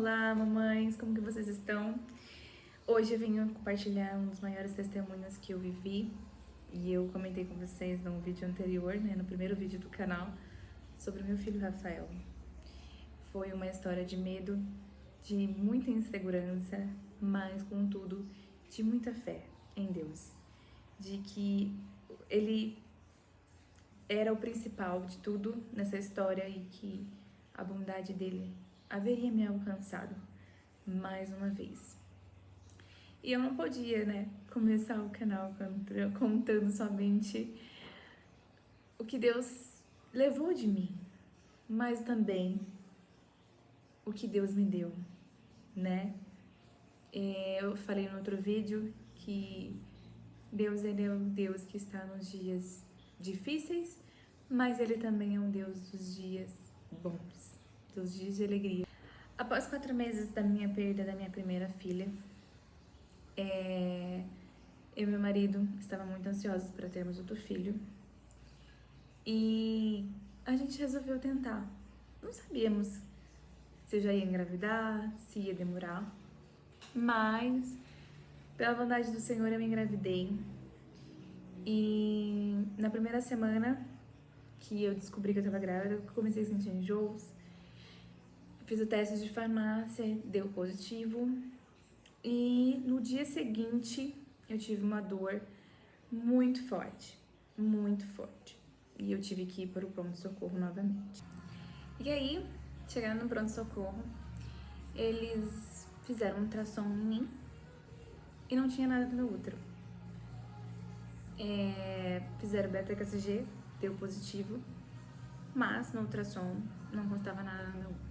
Olá, mamães, como que vocês estão? Hoje eu venho compartilhar um dos maiores testemunhos que eu vivi e eu comentei com vocês no vídeo anterior, no primeiro vídeo do canal, sobre o meu filho Rafael. Foi uma história de medo, de muita insegurança, mas, contudo, de muita fé em Deus, de que Ele era o principal de tudo nessa história e que a bondade dele haveria me alcançado mais uma vez. E eu não podia, começar o canal contando somente o que Deus levou de mim, mas também o que Deus me deu, né? Eu falei no outro vídeo que Deus, ele é um Deus que está nos dias difíceis, mas ele também é um Deus dos dias bons, dos dias de alegria. Após 4 meses da minha perda da minha primeira filha, eu e meu marido estavam muito ansiosos para termos outro filho e a gente resolveu tentar. Não sabíamos se eu já ia engravidar, se ia demorar, mas pela vontade do Senhor eu engravidei. E na primeira semana que eu descobri que eu estava grávida, eu comecei a sentir enjoos. Fiz o teste de farmácia, deu positivo. E no dia seguinte eu tive uma dor muito forte, muito forte. E eu tive que ir para o pronto-socorro novamente. E aí, chegando no pronto-socorro, eles fizeram um ultrassom em mim e não tinha nada no meu útero. Fizeram beta-HCG, deu positivo, mas no ultrassom não constava nada no meu útero.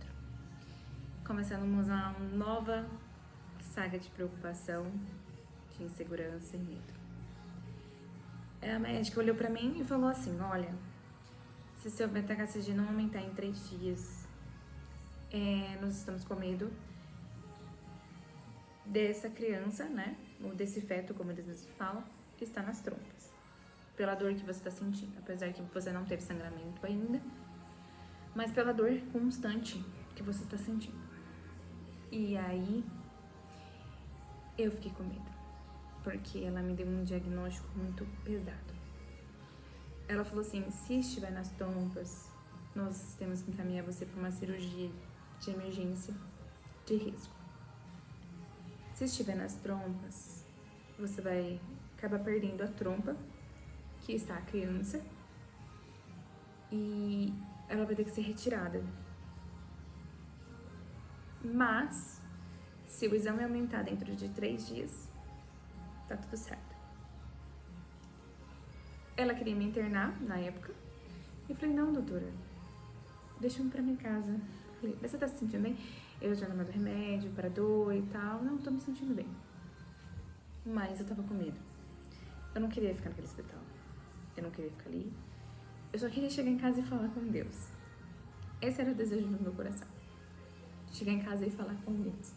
Começamos uma nova saga de preocupação, de insegurança e medo. A médica olhou pra mim e falou assim: olha, se seu beta-HCG não aumentar em 3 dias, nós estamos com medo dessa criança, ou desse feto, como eles mesmos falam, que está nas trompas, pela dor que você está sentindo, apesar que você não teve sangramento ainda, mas pela dor constante que você está sentindo. E aí eu fiquei com medo, porque ela me deu um diagnóstico muito pesado. Ela falou assim: se estiver nas trompas, nós temos que encaminhar você para uma cirurgia de emergência de risco. Se estiver nas trompas, você vai acabar perdendo a trompa que está a criança e ela vai ter que ser retirada. Mas, se o exame aumentar dentro de 3 dias, tá tudo certo. Ela queria me internar na época. E eu falei: não, doutora, deixa eu ir pra minha casa. Falei: mas você tá se sentindo bem? Eu já tomando remédio para dor e tal. Não, tô me sentindo bem. Mas eu tava com medo. Eu não queria ficar naquele hospital. Eu não queria ficar ali. Eu só queria chegar em casa e falar com Deus. Esse era o desejo do meu coração. Chegar em casa e falar com Deus.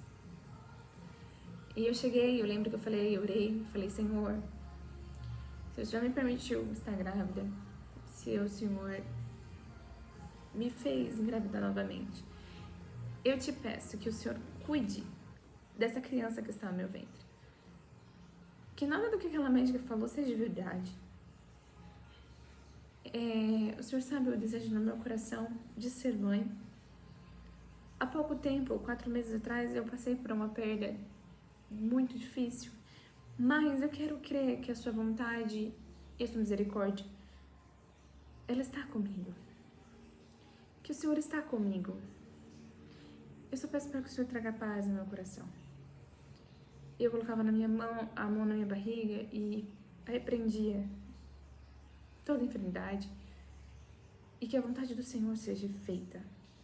E eu cheguei, eu lembro que eu orei, falei: Senhor, se o Senhor me permitiu estar grávida, se o Senhor me fez engravidar novamente, eu te peço que o Senhor cuide dessa criança que está no meu ventre. Que nada do que aquela médica falou seja verdade. O Senhor sabe o desejo no meu coração de ser mãe. Há pouco tempo, 4 meses atrás, eu passei por uma perda muito difícil, mas eu quero crer que a sua vontade e a sua misericórdia, ela está comigo. Que o Senhor está comigo. Eu só peço para que o Senhor traga paz no meu coração. Eu colocava na minha mão, a mão na minha barriga e repreendia toda enfermidade e que a vontade do Senhor seja feita.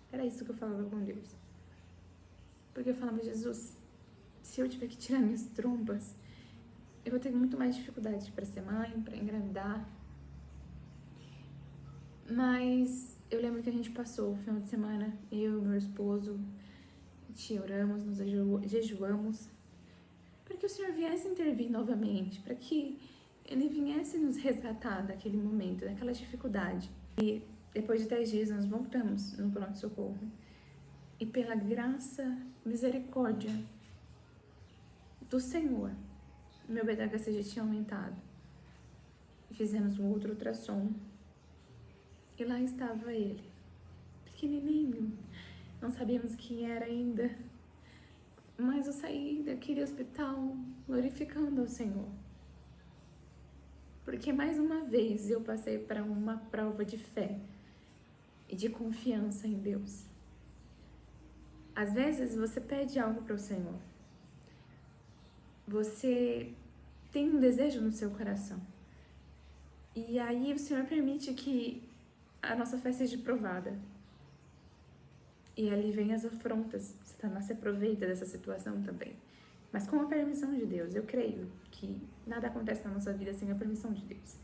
Era isso que eu falava com Deus. Porque eu falava: Jesus, se eu tiver que tirar minhas trompas, eu vou ter muito mais dificuldade para ser mãe, para engravidar. Mas eu lembro que a gente passou o final de semana, eu e meu esposo, a gente oramos, nos jejuamos, para que o Senhor viesse intervir novamente, para que Ele viesse nos resgatar daquele momento, daquela dificuldade. E depois de 10 dias nós voltamos no pronto-socorro. e pela graça, misericórdia do Senhor, meu beta-HCG tinha aumentado. Fizemos um outro ultrassom e lá estava ele, pequenininho, não sabíamos quem era ainda, mas eu saí daquele hospital glorificando ao Senhor. Porque mais uma vez eu passei para uma prova de fé e de confiança em Deus. Às vezes você pede algo para o Senhor. Você tem um desejo no seu coração. E aí o Senhor permite que a nossa fé seja provada. E ali vem as afrontas. Satanás se aproveita dessa situação também. Mas com a permissão de Deus. Eu creio que nada acontece na nossa vida sem a permissão de Deus.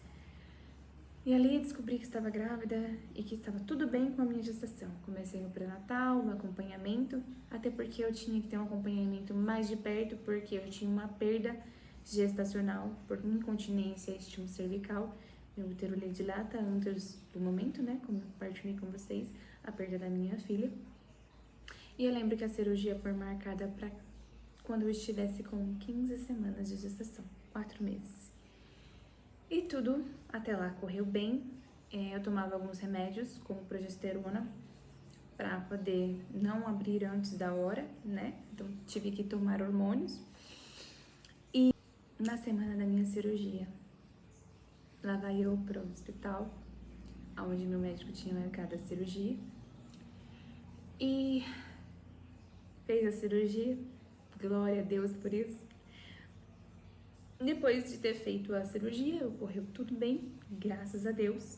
E ali descobri que estava grávida e que estava tudo bem com a minha gestação. Comecei o pré-natal, o acompanhamento, até porque eu tinha que ter um acompanhamento mais de perto, porque eu tinha uma perda gestacional por incontinência e estímulo cervical. Meu útero lhe dilata antes do momento, né, como eu partilhei com vocês, a perda da minha filha. E eu lembro que a cirurgia foi marcada para quando eu estivesse com 15 semanas de gestação, 4 meses. E tudo até lá correu bem. Eu tomava alguns remédios, como progesterona, para poder não abrir antes da hora, né? Então tive que tomar hormônios. E na semana da minha cirurgia, lá vai eu para o hospital, onde meu médico tinha marcado a cirurgia. E fez a cirurgia, glória a Deus por isso. Depois de ter feito a cirurgia, ocorreu tudo bem, graças a Deus.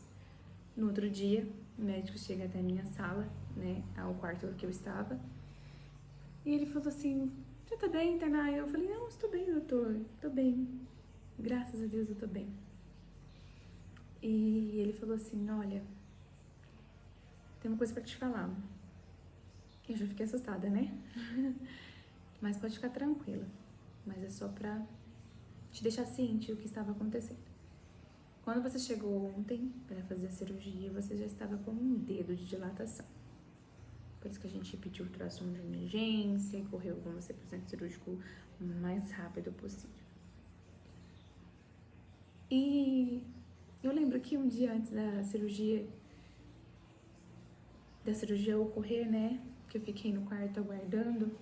No outro dia, o médico chega até a minha sala, né, ao quarto que eu estava. E ele falou assim, você tá bem, Tainá? Eu falei, não, estou bem, doutor, tô bem. Graças a Deus eu tô bem. E ele falou assim, olha, tem uma coisa pra te falar. Eu já fiquei assustada, né? Mas pode ficar tranquila. Mas é só pra te deixar ciente do que estava acontecendo. Quando você chegou ontem para fazer a cirurgia, você já estava com um dedo de dilatação. Por isso que a gente pediu ultrassom de emergência e correu com você para o centro cirúrgico o mais rápido possível. E eu lembro que um dia antes da cirurgia ocorrer, né, que eu fiquei no quarto aguardando,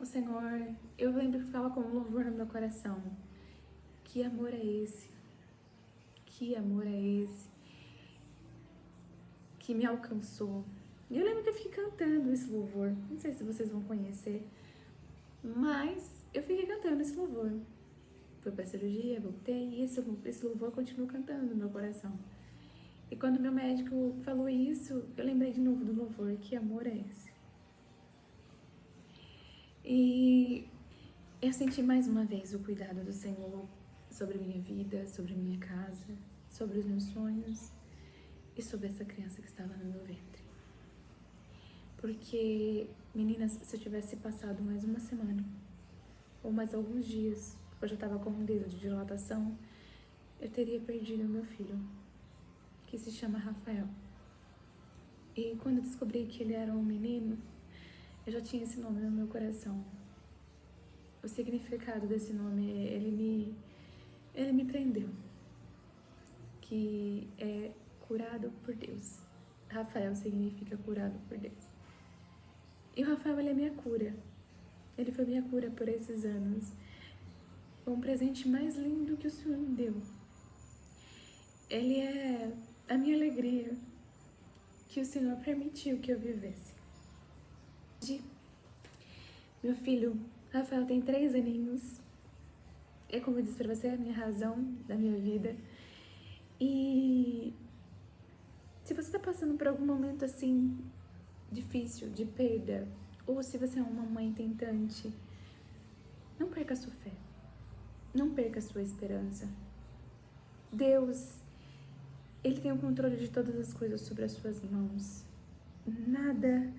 o Senhor, eu lembro que ficava com um louvor no meu coração. Que amor é esse? Que amor é esse? Que me alcançou. E eu lembro que eu fiquei cantando esse louvor. Não sei se vocês vão conhecer, mas eu fiquei cantando esse louvor. Fui pra cirurgia, voltei, e esse louvor continuo cantando no meu coração. E quando meu médico falou isso, eu lembrei de novo do louvor. Que amor é esse? E eu senti mais uma vez o cuidado do Senhor sobre minha vida, sobre minha casa, sobre os meus sonhos e sobre essa criança que estava no meu ventre. Porque, meninas, se eu tivesse passado mais uma semana ou mais alguns dias, eu já estava com um dedo de dilatação, eu teria perdido meu filho, que se chama Rafael. E quando eu descobri que ele era um menino, eu já tinha esse nome no meu coração. O significado desse nome, ele me prendeu, que é curado por Deus. Rafael significa curado por Deus. E o Rafael, ele é minha cura. Ele foi minha cura por esses anos. Foi um presente mais lindo que o Senhor me deu. Ele é a minha alegria que o Senhor permitiu que eu vivesse. Meu filho, Rafael, tem 3 aninhos. É como eu disse pra você, a minha razão da minha vida. E se você tá passando por algum momento assim, difícil, de perda, ou se você é uma mãe tentante, não perca a sua fé. Não perca a sua esperança. Deus, Ele tem o controle de todas as coisas sobre as suas mãos. Nada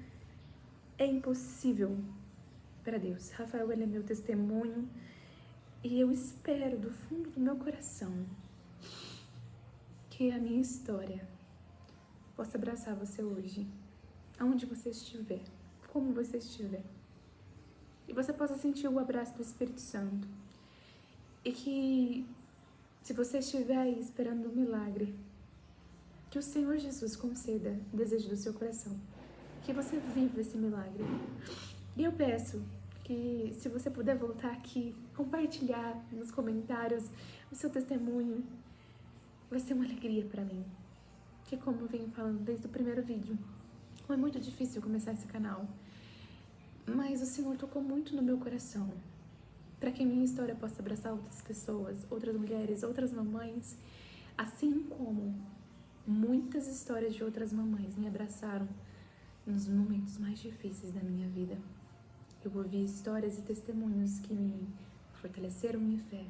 é impossível para Deus. Rafael, ele é meu testemunho e eu espero do fundo do meu coração que a minha história possa abraçar você hoje, aonde você estiver, como você estiver. E você possa sentir o abraço do Espírito Santo. E que, se você estiver aí esperando um milagre, que o Senhor Jesus conceda o desejo do seu coração. Que você viva esse milagre. E eu peço que, se você puder voltar aqui, compartilhar nos comentários o seu testemunho, vai ser uma alegria pra mim. Que, como eu venho falando desde o primeiro vídeo, foi muito difícil começar esse canal, mas o Senhor tocou muito no meu coração, para que a minha história possa abraçar outras pessoas, outras mulheres, outras mamães, assim como muitas histórias de outras mamães me abraçaram nos momentos mais difíceis da minha vida. Eu ouvi histórias e testemunhos que me fortaleceram minha fé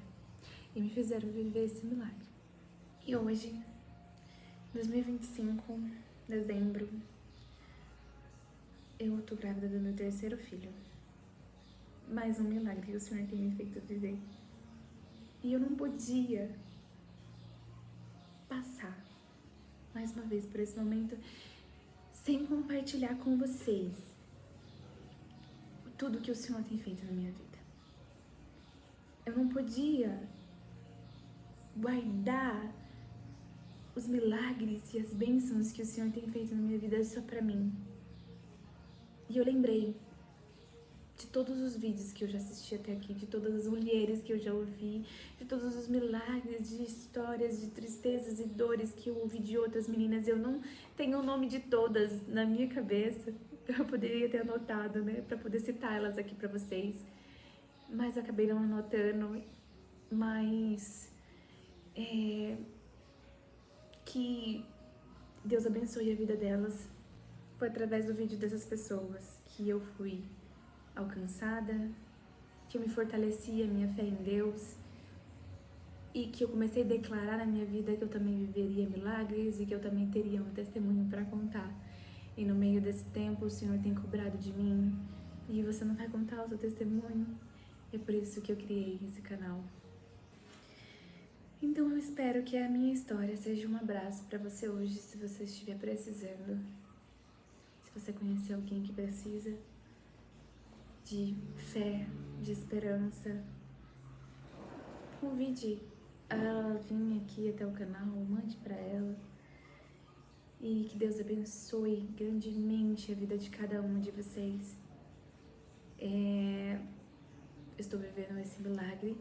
e me fizeram viver esse milagre. E hoje, 2025, dezembro, eu tô grávida do meu terceiro filho. Mais um milagre que o Senhor tem me feito viver. E eu não podia passar mais uma vez por esse momento sem compartilhar com vocês tudo que o Senhor tem feito na minha vida. Eu não podia guardar os milagres e as bênçãos que o Senhor tem feito na minha vida só pra mim. E eu lembrei de todos os vídeos que eu já assisti até aqui, de todas as mulheres que eu já ouvi, de todos os milagres, de histórias, de tristezas e dores que eu ouvi de outras meninas. Eu não tenho o nome de todas na minha cabeça, eu poderia ter anotado, né, pra poder citar elas aqui pra vocês, mas acabei não anotando. Mas que Deus abençoe a vida delas. Foi através do vídeo dessas pessoas que eu fui alcançada, que eu me fortaleci a minha fé em Deus e que eu comecei a declarar na minha vida que eu também viveria milagres e que eu também teria um testemunho para contar. E no meio desse tempo o Senhor tem cobrado de mim e você não vai contar o seu testemunho. É por isso que eu criei esse canal. Então eu espero que a minha história seja um abraço para você hoje, se você estiver precisando. Se você conhecer alguém que precisa de fé, de esperança, convide ela a vir aqui até o canal, mande para ela. E que Deus abençoe grandemente a vida de cada um de vocês. Estou vivendo esse milagre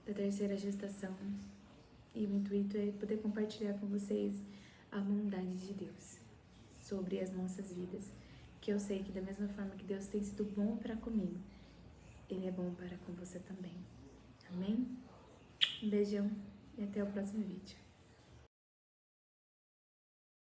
da terceira gestação e o intuito é poder compartilhar com vocês a bondade de Deus sobre as nossas vidas, que eu sei que da mesma forma que Deus tem sido bom para comigo, Ele é bom para com você também. Amém? Um beijão e até o próximo vídeo.